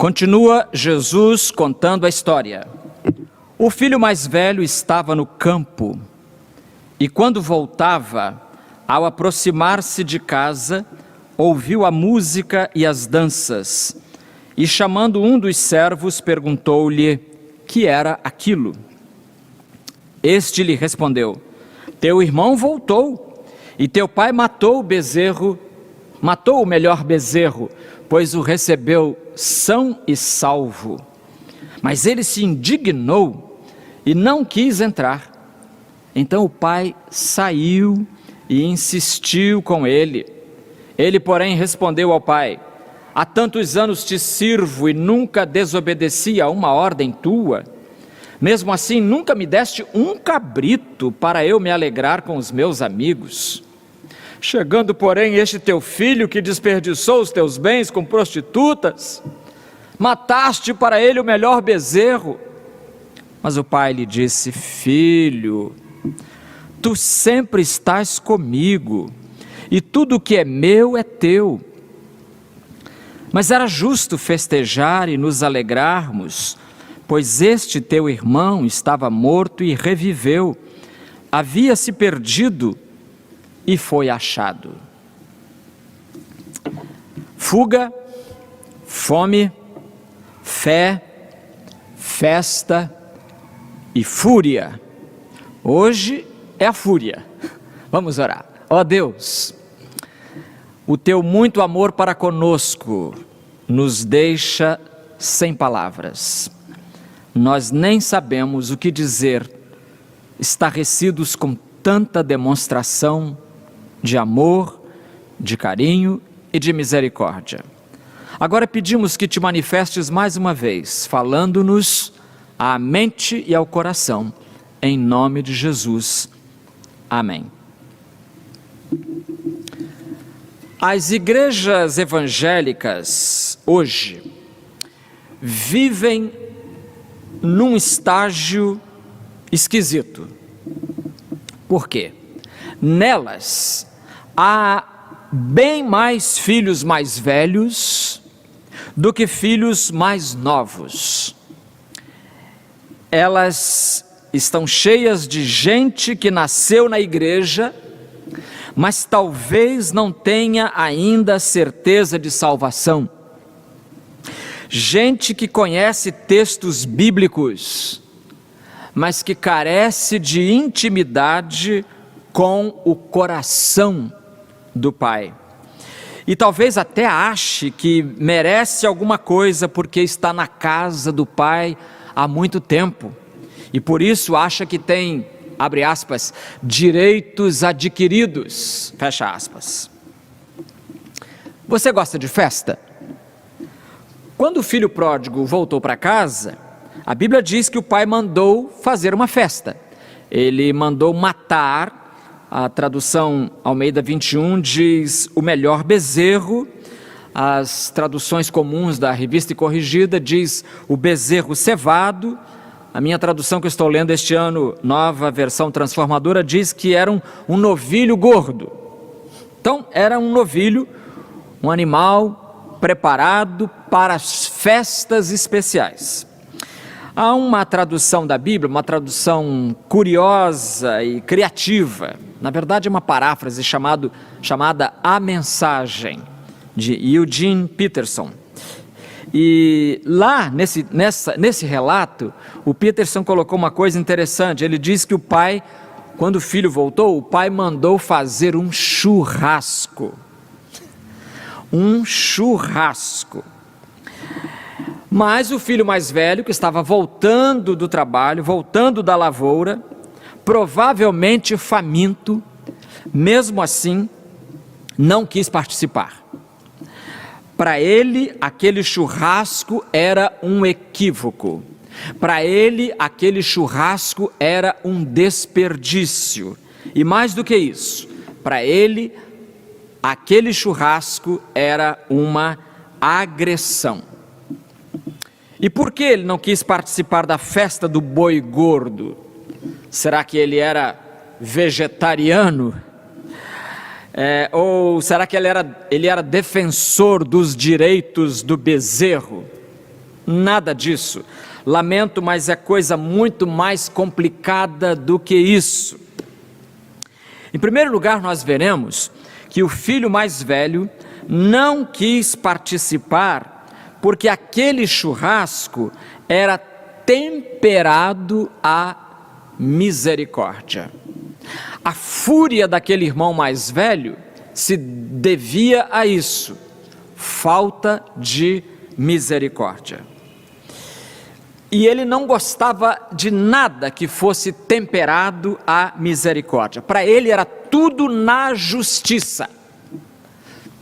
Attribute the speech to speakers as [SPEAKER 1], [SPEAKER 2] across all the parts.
[SPEAKER 1] Continua Jesus contando a história. O filho mais velho estava no campo e quando voltava, ao aproximar-se de casa, ouviu a música e as danças e chamando um dos servos perguntou-lhe que era aquilo. Este lhe respondeu: teu irmão voltou e teu pai matou o melhor bezerro, pois o recebeu são e salvo. Mas ele se indignou e não quis entrar. Então o pai saiu e insistiu com ele. Ele, porém, respondeu ao pai: há tantos anos te sirvo e nunca desobedeci a uma ordem tua. Mesmo assim, nunca me deste um cabrito para eu me alegrar com os meus amigos. Chegando, porém, este teu filho que desperdiçou os teus bens com prostitutas, mataste para ele o melhor bezerro. Mas o pai lhe disse: filho, tu sempre estás comigo, e tudo o que é meu é teu. Mas era justo festejar e nos alegrarmos, pois este teu irmão estava morto e reviveu, havia se perdido e foi achado. Fuga, fome, fé, festa e fúria. Hoje é a fúria. Vamos orar. Ó Deus, o teu muito amor para conosco nos deixa sem palavras. Nós nem sabemos o que dizer, estarrecidos com tanta demonstração de amor, de carinho e de misericórdia. Agora pedimos que te manifestes mais uma vez, falando-nos à mente e ao coração, em nome de Jesus. Amém. As igrejas evangélicas hoje vivem num estágio esquisito. Por quê? Nelas há bem mais filhos mais velhos do que filhos mais novos. Elas estão cheias de gente que nasceu na igreja, mas talvez não tenha ainda certeza de salvação. Gente que conhece textos bíblicos, mas que carece de intimidade com o coração do Pai. E talvez até ache que merece alguma coisa porque está na casa do Pai há muito tempo. E por isso acha que tem, abre aspas, direitos adquiridos, fecha aspas. Você gosta de festa? Quando o filho pródigo voltou para casa, a Bíblia diz que o pai mandou fazer uma festa. Ele mandou matar, a tradução Almeida 21 diz o melhor bezerro, as traduções comuns da Revista e Corrigida diz o bezerro cevado. A minha tradução que eu estou lendo este ano, nova versão transformadora, diz que era um novilho gordo. Então era um novilho, um animal preparado para as festas especiais. Há uma tradução da Bíblia, uma tradução curiosa e criativa, na verdade é uma paráfrase chamada A Mensagem, de Eugene Peterson. E lá, nesse relato, o Peterson colocou uma coisa interessante. Ele diz que o pai, quando o filho voltou, o pai mandou fazer um churrasco. Um churrasco. Mas o filho mais velho, que estava voltando do trabalho, voltando da lavoura, provavelmente faminto, mesmo assim, não quis participar. Para ele, aquele churrasco era um equívoco. Para ele, aquele churrasco era um desperdício. E mais do que isso, para ele, aquele churrasco era uma agressão. E por que ele não quis participar da festa do boi gordo? Será que ele era vegetariano? Ou será que ele era defensor dos direitos do bezerro? Nada disso. Lamento, mas é coisa muito mais complicada do que isso. Em primeiro lugar, nós veremos que o filho mais velho não quis participar porque aquele churrasco era temperado à misericórdia. A fúria daquele irmão mais velho se devia a isso, falta de misericórdia. E ele não gostava de nada que fosse temperado à misericórdia. Para ele era tudo na justiça,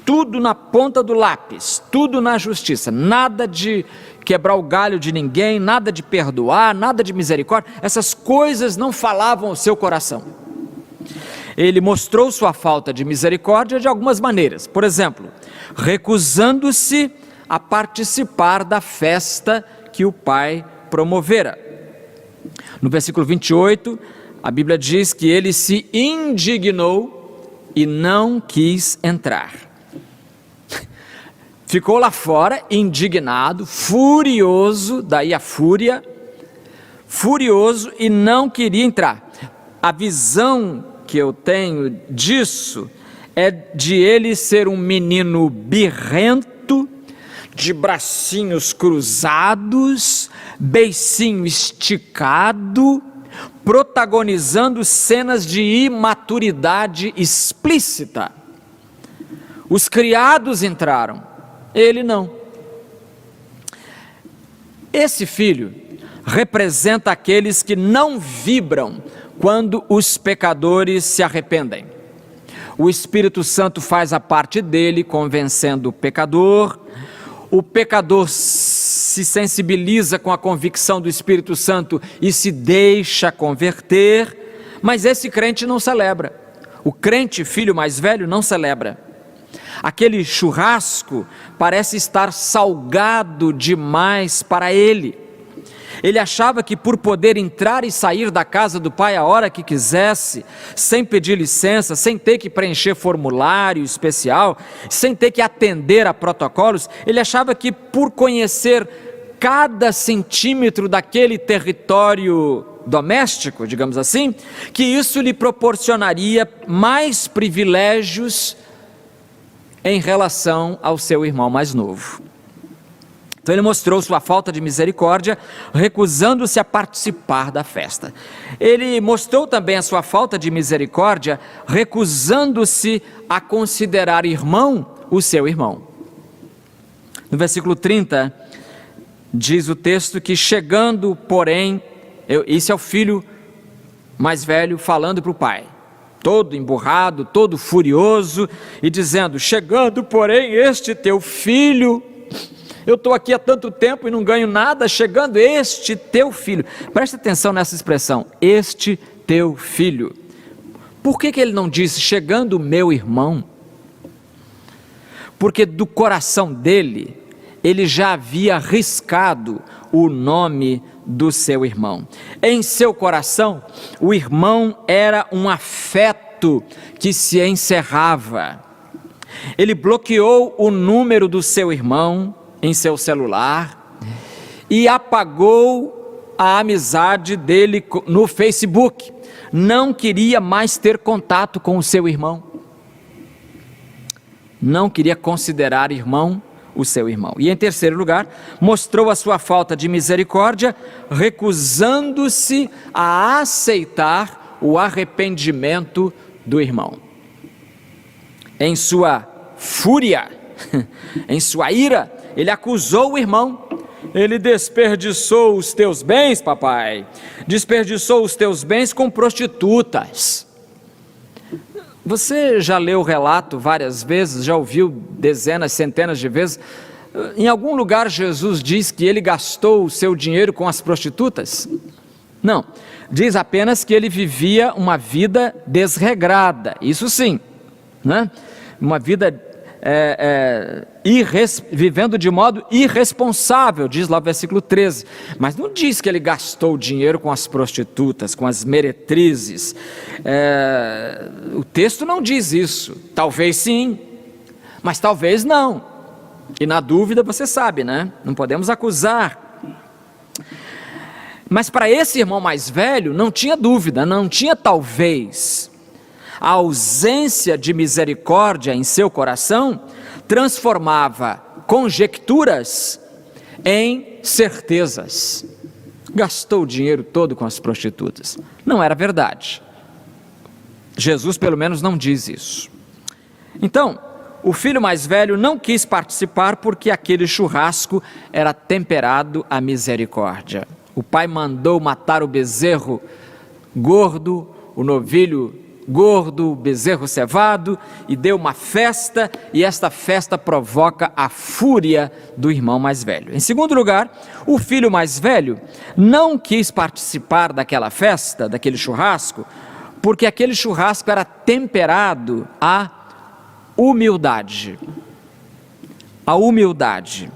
[SPEAKER 1] tudo na ponta do lápis, tudo na justiça, nada de quebrar o galho de ninguém, nada de perdoar, nada de misericórdia. Essas coisas não falavam ao seu coração. Ele mostrou sua falta de misericórdia de algumas maneiras. Por exemplo, recusando-se a participar da festa que o pai promovera. No versículo 28, a Bíblia diz que ele se indignou e não quis entrar. Ficou lá fora, indignado, furioso, daí a fúria, furioso e não queria entrar. A visão que eu tenho disso é de ele ser um menino birrento, de bracinhos cruzados, beicinho esticado, protagonizando cenas de imaturidade explícita. Os criados entraram, ele não. Esse filho representa aqueles que não vibram quando os pecadores se arrependem. O Espírito Santo faz a parte dele, convencendo o pecador se sensibiliza com a convicção do Espírito Santo e se deixa converter, mas esse crente não celebra. O crente, filho mais velho, não celebra. Aquele churrasco parece estar salgado demais para ele. Ele achava que por poder entrar e sair da casa do pai a hora que quisesse, sem pedir licença, sem ter que preencher formulário especial, sem ter que atender a protocolos, ele achava que por conhecer cada centímetro daquele território doméstico, digamos assim, que isso lhe proporcionaria mais privilégios em relação ao seu irmão mais novo. Então ele mostrou sua falta de misericórdia, recusando-se a participar da festa. Ele mostrou também a sua falta de misericórdia, recusando-se a considerar irmão o seu irmão. No versículo 30, diz o texto que chegando, porém, isso é o filho mais velho falando para o pai, todo emburrado, todo furioso, e dizendo: chegando, porém, este teu filho... Eu estou aqui há tanto tempo e não ganho nada, chegando este teu filho. Preste atenção nessa expressão, este teu filho. Por que ele não disse, chegando o meu irmão? Porque do coração dele, ele já havia riscado o nome do seu irmão. Em seu coração, o irmão era um afeto que se encerrava. Ele bloqueou o número do seu irmão em seu celular e apagou a amizade dele no Facebook. Não queria mais ter contato com o seu irmão. Não queria considerar irmão o seu irmão. E em terceiro lugar, mostrou a sua falta de misericórdia, recusando-se a aceitar o arrependimento do irmão. Em sua fúria, em sua ira, ele acusou o irmão. Ele desperdiçou os teus bens, papai, desperdiçou os teus bens com prostitutas. Você já leu o relato várias vezes, já ouviu dezenas, centenas de vezes? Em algum lugar Jesus diz que ele gastou o seu dinheiro com as prostitutas? Não, diz apenas que ele vivia uma vida desregrada, isso sim, né? Uma vida vivendo de modo irresponsável, diz lá o versículo 13, mas não diz que ele gastou dinheiro com as prostitutas, com as meretrizes. O texto não diz isso, talvez sim, mas talvez não. E na dúvida, você sabe, né? Não podemos acusar. Mas para esse irmão mais velho, não tinha dúvida, não tinha talvez. A ausência de misericórdia em seu coração transformava conjecturas em certezas. Gastou o dinheiro todo com as prostitutas. Não era verdade. Jesus, pelo menos, não diz isso. Então, o filho mais velho não quis participar porque aquele churrasco era temperado à misericórdia. O pai mandou matar o bezerro gordo, o novilho gordo, o bezerro cevado, e deu uma festa, e esta festa provoca a fúria do irmão mais velho. Em segundo lugar, o filho mais velho não quis participar daquela festa, daquele churrasco, porque aquele churrasco era temperado à humildade. A humildade.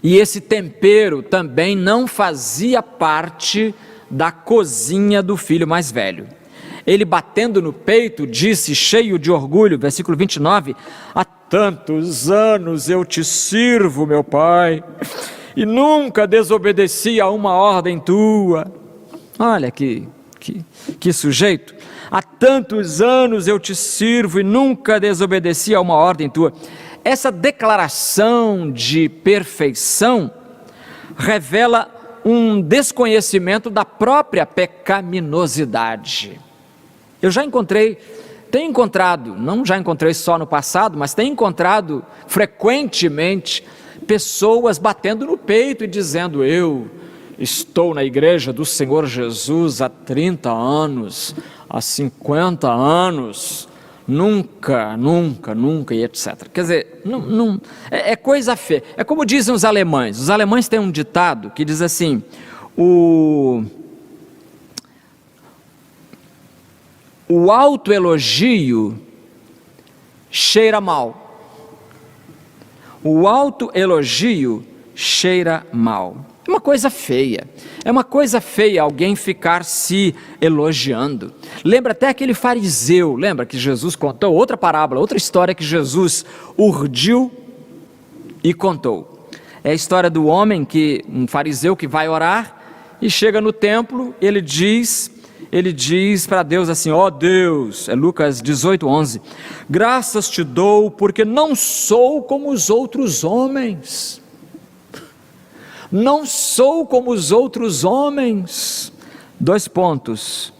[SPEAKER 1] E esse tempero também não fazia parte da cozinha do filho mais velho. Ele, batendo no peito, disse, cheio de orgulho, versículo 29, há tantos anos eu te sirvo, meu pai, e nunca desobedeci a uma ordem tua. Olha que sujeito. Há tantos anos eu te sirvo e nunca desobedeci a uma ordem tua. Essa declaração de perfeição revela um desconhecimento da própria pecaminosidade. Eu tenho encontrado, não já encontrei só no passado, mas tenho encontrado frequentemente pessoas batendo no peito e dizendo, eu estou na igreja do Senhor Jesus há 30 anos, há 50 anos, nunca, e etc. Quer dizer, é coisa feia. É como dizem os alemães têm um ditado que diz assim, o autoelogio cheira mal. O autoelogio cheira mal. É uma coisa feia. É uma coisa feia alguém ficar se elogiando. Lembra até aquele fariseu, lembra que Jesus contou outra parábola, outra história que Jesus urdiu e contou. É a história do homem, um fariseu que vai orar e chega no templo, ele diz para Deus assim, ó Deus, é Lucas 18:11, graças te dou porque não sou como os outros homens. Não sou como os outros homens. 2 pontos.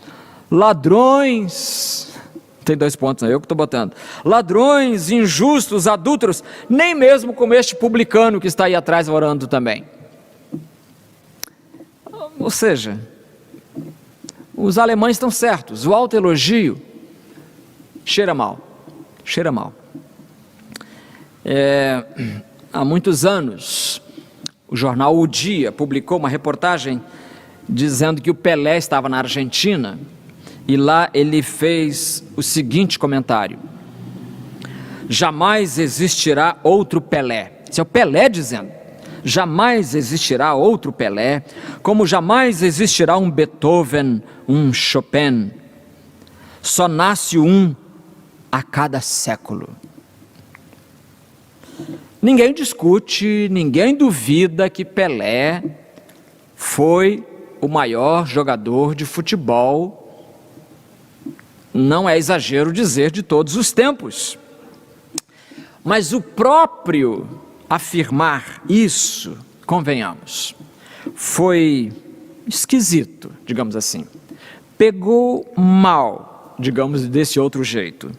[SPEAKER 1] Ladrões. Tem 2 pontos, não é eu que estou botando. Ladrões, injustos, adúlteros, nem mesmo como este publicano que está aí atrás orando também. Ou seja, os alemães estão certos. O autoelogio cheira mal. Cheira mal. Há muitos anos, o jornal O Dia publicou uma reportagem dizendo que o Pelé estava na Argentina e lá ele fez o seguinte comentário: jamais existirá outro Pelé. Esse é o Pelé dizendo, jamais existirá outro Pelé, como jamais existirá um Beethoven, um Chopin. Só nasce um a cada século. Ninguém discute, ninguém duvida que Pelé foi o maior jogador de futebol, não é exagero dizer, de todos os tempos. Mas o próprio afirmar isso, convenhamos, foi esquisito, digamos assim. Pegou mal, digamos desse outro jeito.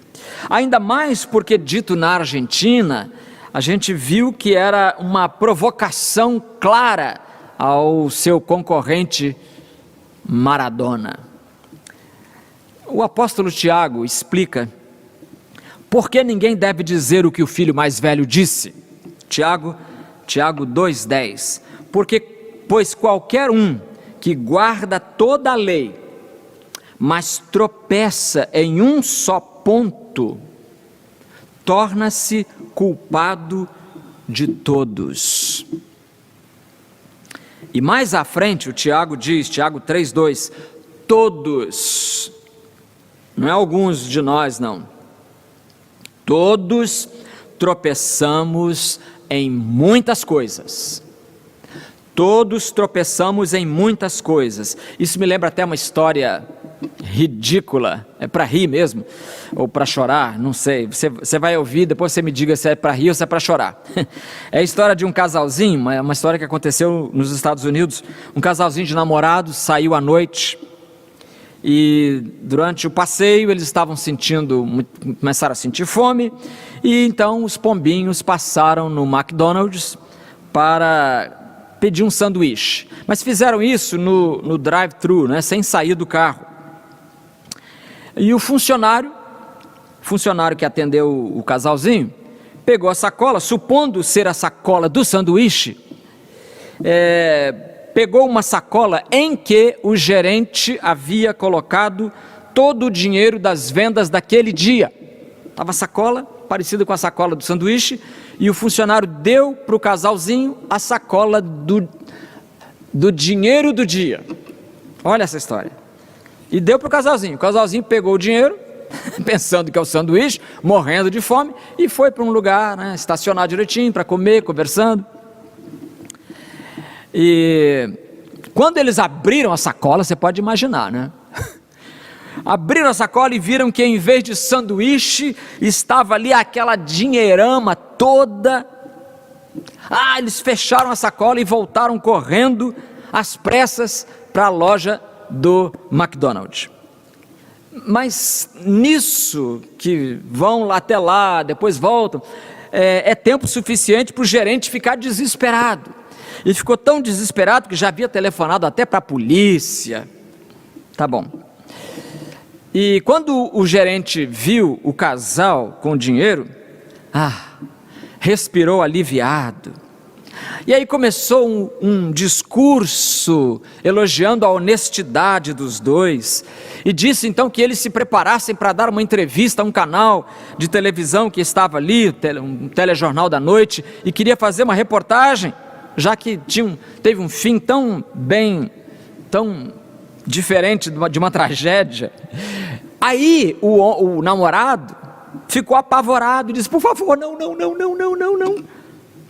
[SPEAKER 1] Ainda mais porque, dito na Argentina, a gente viu que era uma provocação clara ao seu concorrente Maradona. O apóstolo Tiago explica por que ninguém deve dizer o que o filho mais velho disse. Tiago 2,10. Pois qualquer um que guarda toda a lei, mas tropeça em um só ponto, torna-se culpado de todos. E mais à frente o Tiago diz, Tiago 3,2, todos, não é alguns de nós não, todos tropeçamos em muitas coisas. Todos tropeçamos em muitas coisas. Isso me lembra até uma história ridícula, é para rir mesmo, ou para chorar, não sei, você vai ouvir, depois você me diga se é para rir ou se é para chorar. É a história de um casalzinho, uma história que aconteceu nos Estados Unidos. Um casalzinho de namorados saiu à noite, e durante o passeio eles estavam começaram a sentir fome, e então os pombinhos passaram no McDonald's para pedir um sanduíche, mas fizeram isso no drive-thru, né, sem sair do carro. E o funcionário que atendeu o casalzinho, pegou a sacola, supondo ser a sacola do sanduíche, pegou uma sacola em que o gerente havia colocado todo o dinheiro das vendas daquele dia. Estava a sacola, parecida com a sacola do sanduíche, e o funcionário deu para o casalzinho a sacola do dinheiro do dia. Olha essa história. E deu para o casalzinho pegou o dinheiro, pensando que é o sanduíche, morrendo de fome, e foi para um lugar, né, estacionar direitinho, para comer, conversando. E quando eles abriram a sacola, você pode imaginar, né? Abriram a sacola e viram que em vez de sanduíche, estava ali aquela dinheirama toda. Eles fecharam a sacola e voltaram correndo, às pressas, para a loja do McDonald's. Mas nisso, que vão lá até lá, depois voltam, é tempo suficiente para o gerente ficar desesperado. Ele ficou tão desesperado que já havia telefonado até para a polícia. Tá bom. E quando o gerente viu o casal com o dinheiro, respirou aliviado. E aí começou um discurso elogiando a honestidade dos dois, e disse então que eles se preparassem para dar uma entrevista a um canal de televisão que estava ali, um telejornal da noite, e queria fazer uma reportagem, já que teve um fim tão diferente de uma tragédia. Aí o namorado ficou apavorado e disse: por favor, não,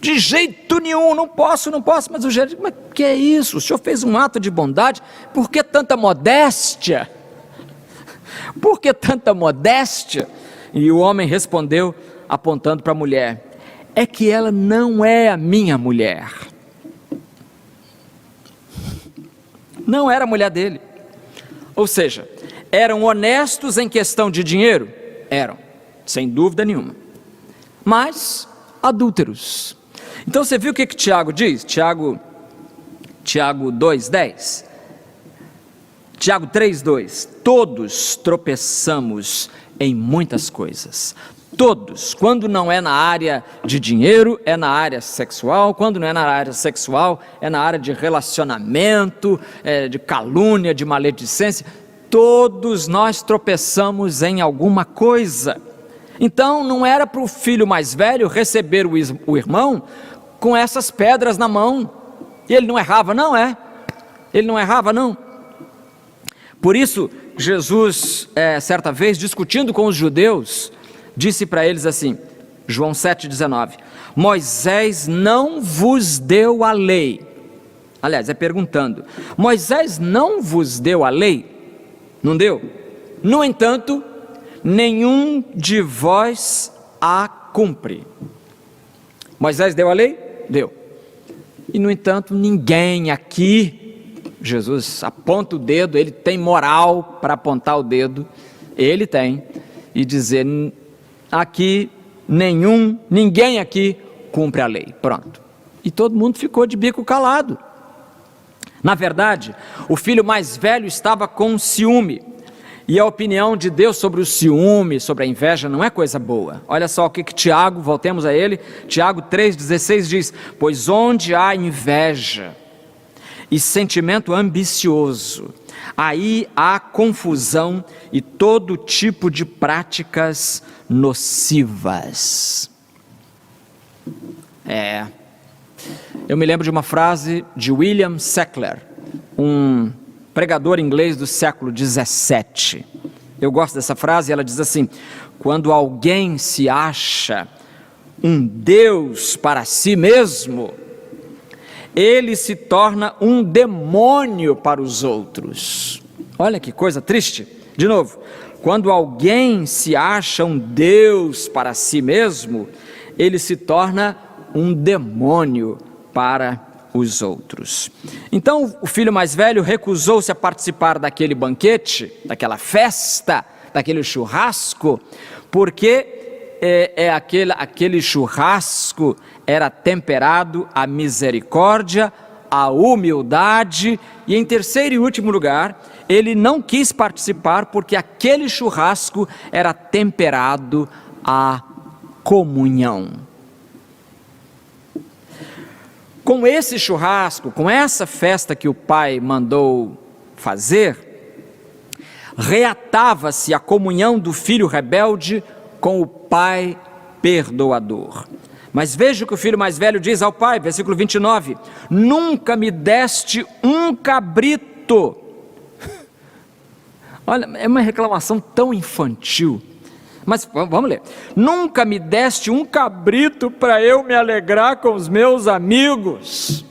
[SPEAKER 1] de jeito nenhum, não posso, mas o gerente: mas que é isso? O senhor fez um ato de bondade, por que tanta modéstia? Por que tanta modéstia? E o homem respondeu, apontando para a mulher: é que ela não é a minha mulher. Não era a mulher dele. Ou seja, eram honestos em questão de dinheiro? Eram, sem dúvida nenhuma. Mas adúlteros. Então você viu o que Tiago diz? Tiago 2:10. Tiago 3:2. Todos tropeçamos em muitas coisas. Todos. Quando não é na área de dinheiro, é na área sexual. Quando não é na área sexual, é na área de relacionamento, de calúnia, de maledicência. Todos nós tropeçamos em alguma coisa. Então não era para o filho mais velho receber o irmão com essas pedras na mão. E ele não errava, não é? Ele não errava, não. Por isso, Jesus, certa vez, discutindo com os judeus, disse para eles assim, João 7,19: Moisés não vos deu a lei. Aliás, perguntando: Moisés não vos deu a lei? Não deu? No entanto, nenhum de vós a cumpre. Moisés deu a lei? Deu. E no entanto, ninguém aqui, Jesus aponta o dedo, ele tem moral para apontar o dedo, ele tem, e dizer: aqui ninguém aqui cumpre a lei. Pronto. E todo mundo ficou de bico calado. Na verdade, o filho mais velho estava com ciúme, e a opinião de Deus sobre o ciúme, sobre a inveja, não é coisa boa. Olha só o que Tiago, voltemos a ele, Tiago 3,16 diz: pois onde há inveja e sentimento ambicioso, aí há confusão e todo tipo de práticas nocivas. Eu me lembro de uma frase de William Seckler, um pregador inglês do século 17. Eu gosto dessa frase, ela diz assim: quando alguém se acha um Deus para si mesmo, ele se torna um demônio para os outros. Olha que coisa triste. De novo, quando alguém se acha um Deus para si mesmo, ele se torna um demônio para os outros. Então o filho mais velho recusou-se a participar daquele banquete, daquela festa, daquele churrasco, porque aquele churrasco era temperado à misericórdia, à humildade, e em terceiro e último lugar, ele não quis participar porque aquele churrasco era temperado à comunhão. Com esse churrasco, com essa festa que o pai mandou fazer, reatava-se a comunhão do filho rebelde com o pai perdoador. Mas veja o que o filho mais velho diz ao pai, versículo 29, nunca me deste um cabrito. Olha, é uma reclamação tão infantil, mas vamos ler. Nunca me deste um cabrito para eu me alegrar com os meus amigos.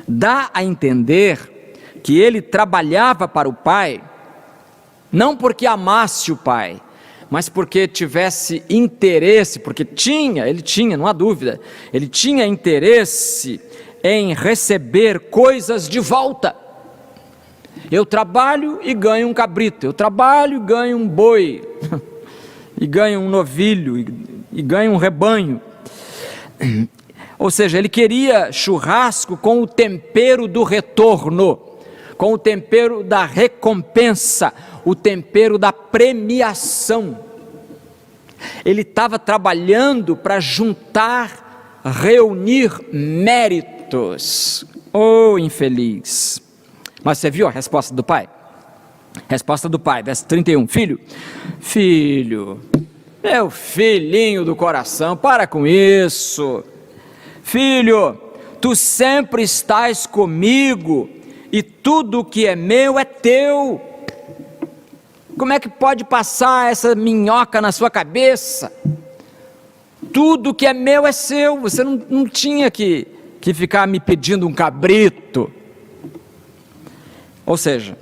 [SPEAKER 1] Dá a entender que ele trabalhava para o pai, não porque amasse o pai, mas porque tivesse interesse, porque ele tinha, não há dúvida, ele tinha interesse em receber coisas de volta. Eu trabalho e ganho um cabrito, eu trabalho e ganho um boi, e ganho um novilho, e ganho um rebanho. Ou seja, ele queria churrasco com o tempero do retorno, com o tempero da recompensa, o tempero da premiação. Ele estava trabalhando para juntar, reunir méritos. Oh, infeliz! Mas você viu a resposta do pai? Resposta do pai, verso 31. Filho, meu filhinho do coração, para com isso. Filho, tu sempre estás comigo e tudo que é meu é teu. Como é que pode passar essa minhoca na sua cabeça? Tudo que é meu é seu, você não tinha que ficar me pedindo um cabrito. Ou seja,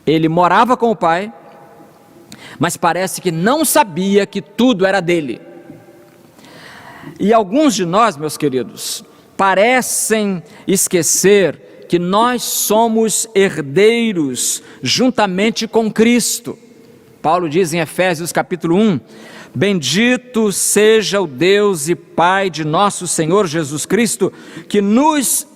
[SPEAKER 1] ele morava com o pai, mas parece que não sabia que tudo era dele. E alguns de nós, meus queridos, parecem esquecer que nós somos herdeiros juntamente com Cristo. Paulo diz em Efésios capítulo 1, bendito seja o Deus e Pai de nosso Senhor Jesus Cristo, que nos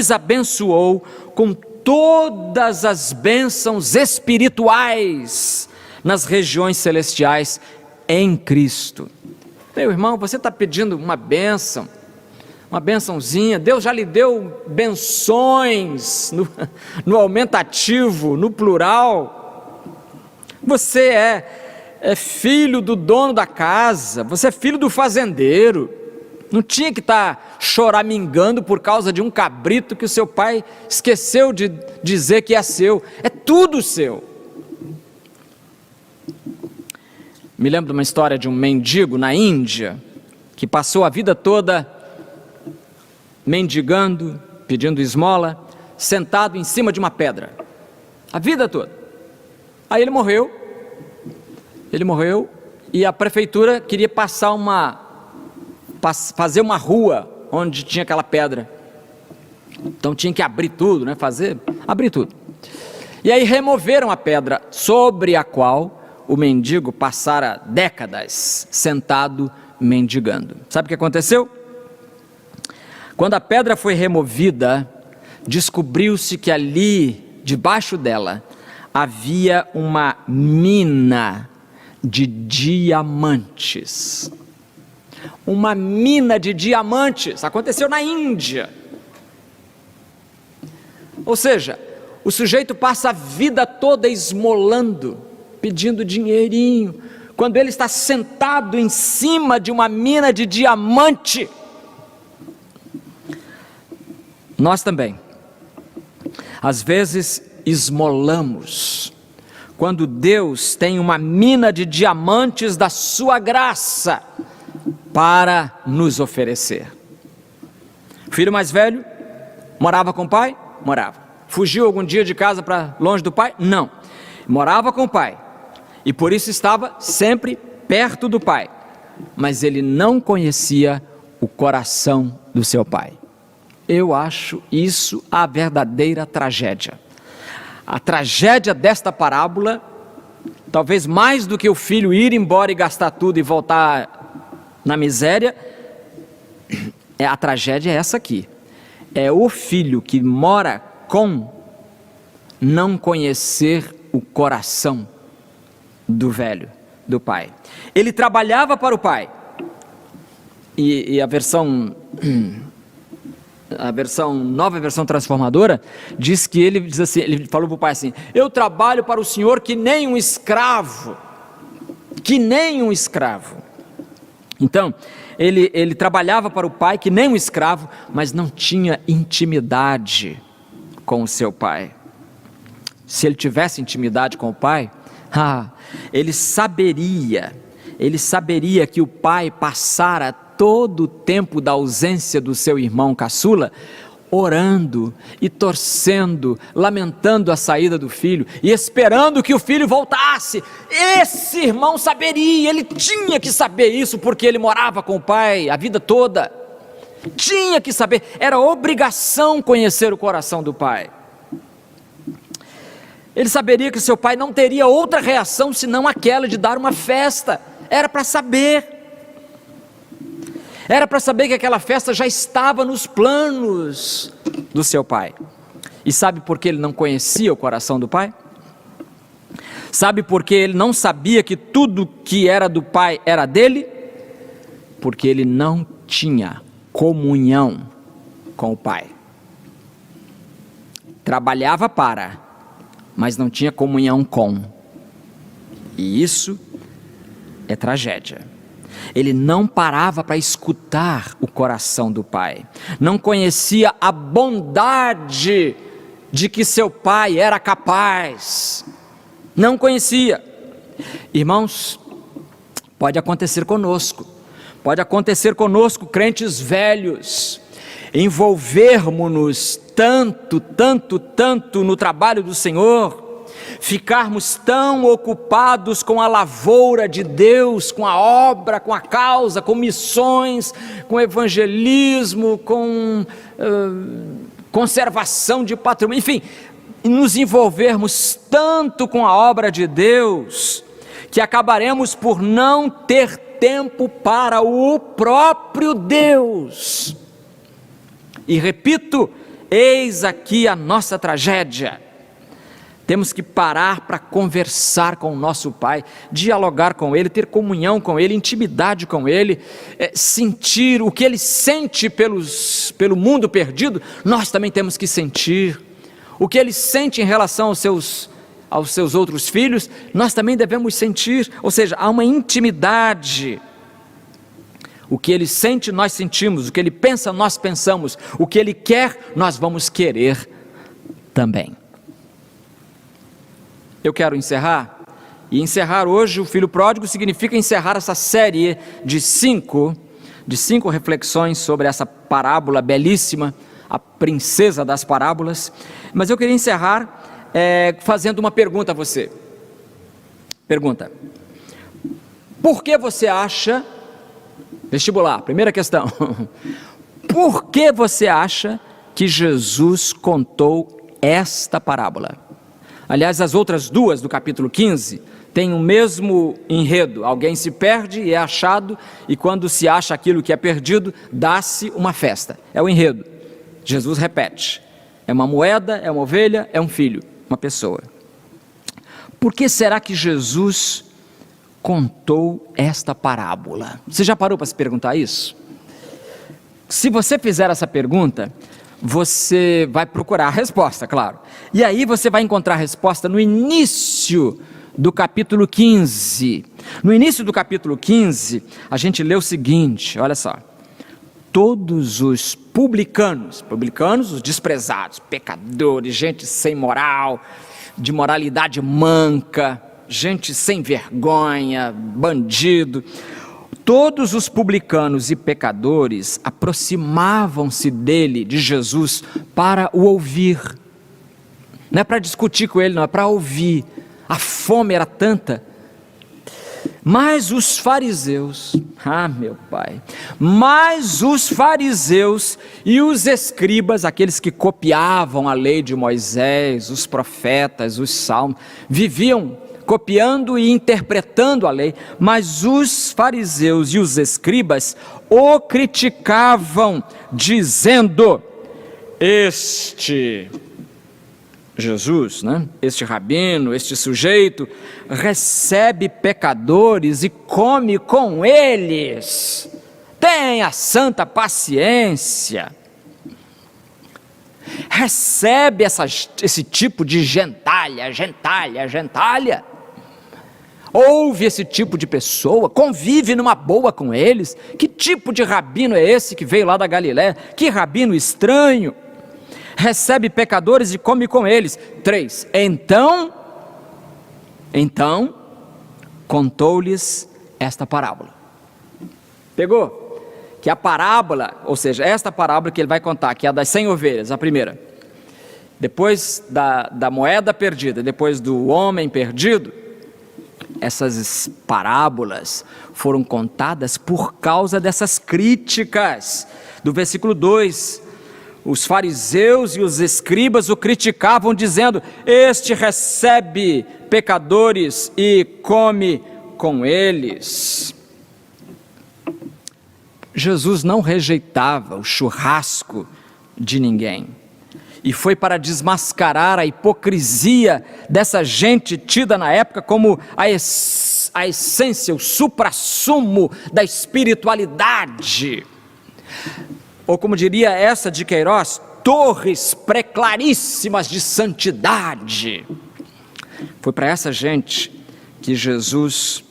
[SPEAKER 1] abençoou com todas as bênçãos espirituais nas regiões celestiais em Cristo. Meu irmão, você está pedindo uma bênção, uma bênçãozinha, Deus já lhe deu benções no aumentativo, no plural. Você é filho do dono da casa, você é filho do fazendeiro. Não tinha que estar choramingando por causa de um cabrito que o seu pai esqueceu de dizer que é seu. É tudo seu. Me lembro de uma história de um mendigo na Índia, que passou a vida toda mendigando, pedindo esmola, sentado em cima de uma pedra. A vida toda. Aí ele morreu e a prefeitura queria fazer uma rua onde tinha aquela pedra. Então tinha que abrir tudo, abrir tudo. E aí removeram a pedra sobre a qual o mendigo passara décadas sentado mendigando. Sabe o que aconteceu? Quando a pedra foi removida, descobriu-se que ali, debaixo dela, havia uma mina de diamantes. Uma mina de diamantes, aconteceu na Índia. Ou seja, o sujeito passa a vida toda esmolando, pedindo dinheirinho, quando ele está sentado em cima de uma mina de diamante. Nós também, às vezes, esmolamos quando Deus tem uma mina de diamantes da sua graça para nos oferecer. O filho mais velho morava com o pai? Morava. Fugiu algum dia de casa para longe do pai? Não. Morava com o pai e por isso estava sempre perto do pai, mas ele não conhecia o coração do seu pai. Eu acho isso a verdadeira tragédia. A tragédia desta parábola, talvez mais do que o filho ir embora e gastar tudo e voltar na miséria, a tragédia é essa aqui. É o filho que mora com não conhecer o coração do velho, do pai. Ele trabalhava para o pai. E a nova versão transformadora diz que ele diz assim, ele falou para o pai assim: eu trabalho para o Senhor que nem um escravo, que nem um escravo. Então ele trabalhava para o pai que nem um escravo, mas não tinha intimidade com o seu pai. Se ele tivesse intimidade com o pai, ele saberia que o pai passara todo o tempo da ausência do seu irmão caçula, orando e torcendo, lamentando a saída do filho e esperando que o filho voltasse. Esse irmão saberia, ele tinha que saber isso, porque ele morava com o pai a vida toda. Tinha que saber, era obrigação conhecer o coração do pai. Ele saberia que seu pai não teria outra reação senão aquela de dar uma festa. Era para saber. Era para saber que aquela festa já estava nos planos do seu pai. E sabe por que ele não conhecia o coração do pai? Sabe por que ele não sabia que tudo que era do pai era dele? Porque ele não tinha comunhão com o pai. Trabalhava para, mas não tinha comunhão com. E isso é tragédia. Ele não parava para escutar o coração do pai, não conhecia a bondade de que seu pai era capaz, não conhecia. Irmãos, pode acontecer conosco, crentes velhos, envolvermos-nos tanto no trabalho do Senhor, ficarmos tão ocupados com a lavoura de Deus, com a obra, com a causa, com missões, com evangelismo, com conservação de patrimônio, enfim, nos envolvermos tanto com a obra de Deus, que acabaremos por não ter tempo para o próprio Deus. E repito, eis aqui a nossa tragédia. Temos que parar para conversar com o nosso Pai, dialogar com Ele, ter comunhão com Ele, intimidade com Ele, sentir o que Ele sente pelo mundo perdido, nós também temos que sentir. O que Ele sente em relação aos seus outros filhos, nós também devemos sentir. Ou seja, há uma intimidade. O que Ele sente, nós sentimos. O que Ele pensa, nós pensamos. O que Ele quer, nós vamos querer também. Eu quero encerrar, e encerrar hoje o Filho Pródigo significa encerrar essa série de cinco reflexões sobre essa parábola belíssima, a princesa das parábolas. Mas eu queria encerrar fazendo uma pergunta a você. Pergunta: por que você acha, vestibular, primeira questão, por que você acha que Jesus contou esta parábola? Aliás, as outras duas do capítulo 15 têm o mesmo enredo. Alguém se perde e é achado, e quando se acha aquilo que é perdido, dá-se uma festa. É o enredo. Jesus repete. É uma moeda, é uma ovelha, é um filho, uma pessoa. Por que será que Jesus contou esta parábola? Você já parou para se perguntar isso? Se você fizer essa pergunta, você vai procurar a resposta, claro. E aí você vai encontrar a resposta no início do capítulo 15. No início do capítulo 15, a gente lê o seguinte, olha só. todos os publicanos, os desprezados, pecadores, gente sem moral, de moralidade manca, gente sem vergonha, bandido, todos os publicanos e pecadores aproximavam-se dele, de Jesus, para o ouvir. Não é para discutir com ele, não, é para ouvir. A fome era tanta. Mas os fariseus, meu pai, mas os fariseus e os escribas, aqueles que copiavam a lei de Moisés, os profetas, os salmos, viviam copiando e interpretando a lei, mas os fariseus e os escribas o criticavam, dizendo: este Jesus, este rabino, este sujeito, recebe pecadores e come com eles. Tenha santa paciência. Recebe esse tipo de gentalha. Ouve esse tipo de pessoa, convive numa boa com eles. Que tipo de rabino é esse que veio lá da Galiléia? Que rabino estranho. Recebe pecadores e come com eles. 3. Então, contou-lhes esta parábola. Pegou? Que a parábola, ou seja, esta parábola que ele vai contar, que é a das 100 ovelhas, a primeira. Depois da moeda perdida, depois do homem perdido, essas parábolas foram contadas por causa dessas críticas. Do versículo 2, os fariseus e os escribas o criticavam, dizendo: este recebe pecadores e come com eles. Jesus não rejeitava o churrasco de ninguém, e foi para desmascarar a hipocrisia dessa gente tida na época como a essência, o suprassumo da espiritualidade. Ou como diria essa de Queiroz, torres preclaríssimas de santidade. Foi para essa gente que Jesus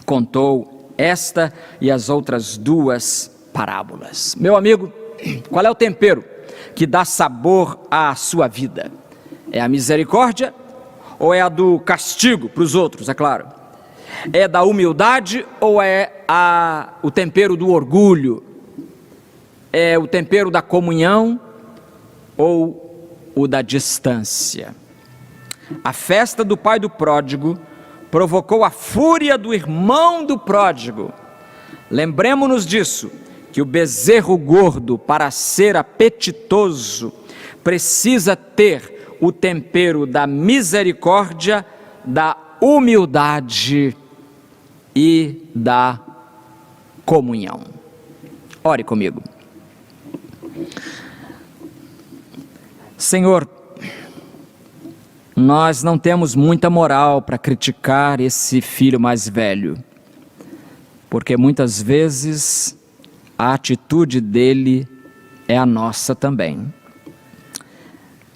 [SPEAKER 1] contou esta e as outras 2 parábolas. Meu amigo, qual é o tempero que dá sabor à sua vida? É a misericórdia ou é a do castigo para os outros, é claro? É da humildade ou é o tempero do orgulho? É o tempero da comunhão ou o da distância? A festa do pai do pródigo provocou a fúria do irmão do pródigo. Lembremos-nos disso, que o bezerro gordo, para ser apetitoso, precisa ter o tempero da misericórdia, da humildade e da comunhão. Ore comigo. Senhor, nós não temos muita moral para criticar esse filho mais velho, porque muitas vezes a atitude dele é a nossa também.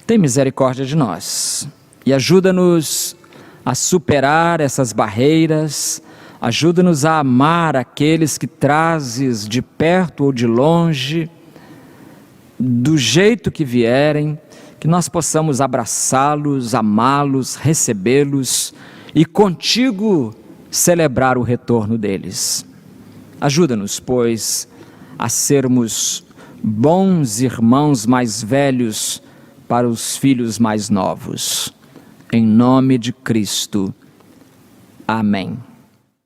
[SPEAKER 1] Tem misericórdia de nós e ajuda-nos a superar essas barreiras, ajuda-nos a amar aqueles que trazes de perto ou de longe, do jeito que vierem, que nós possamos abraçá-los, amá-los, recebê-los e contigo celebrar o retorno deles. Ajuda-nos, pois, a sermos bons irmãos mais velhos para os filhos mais novos. Em nome de Cristo. Amém.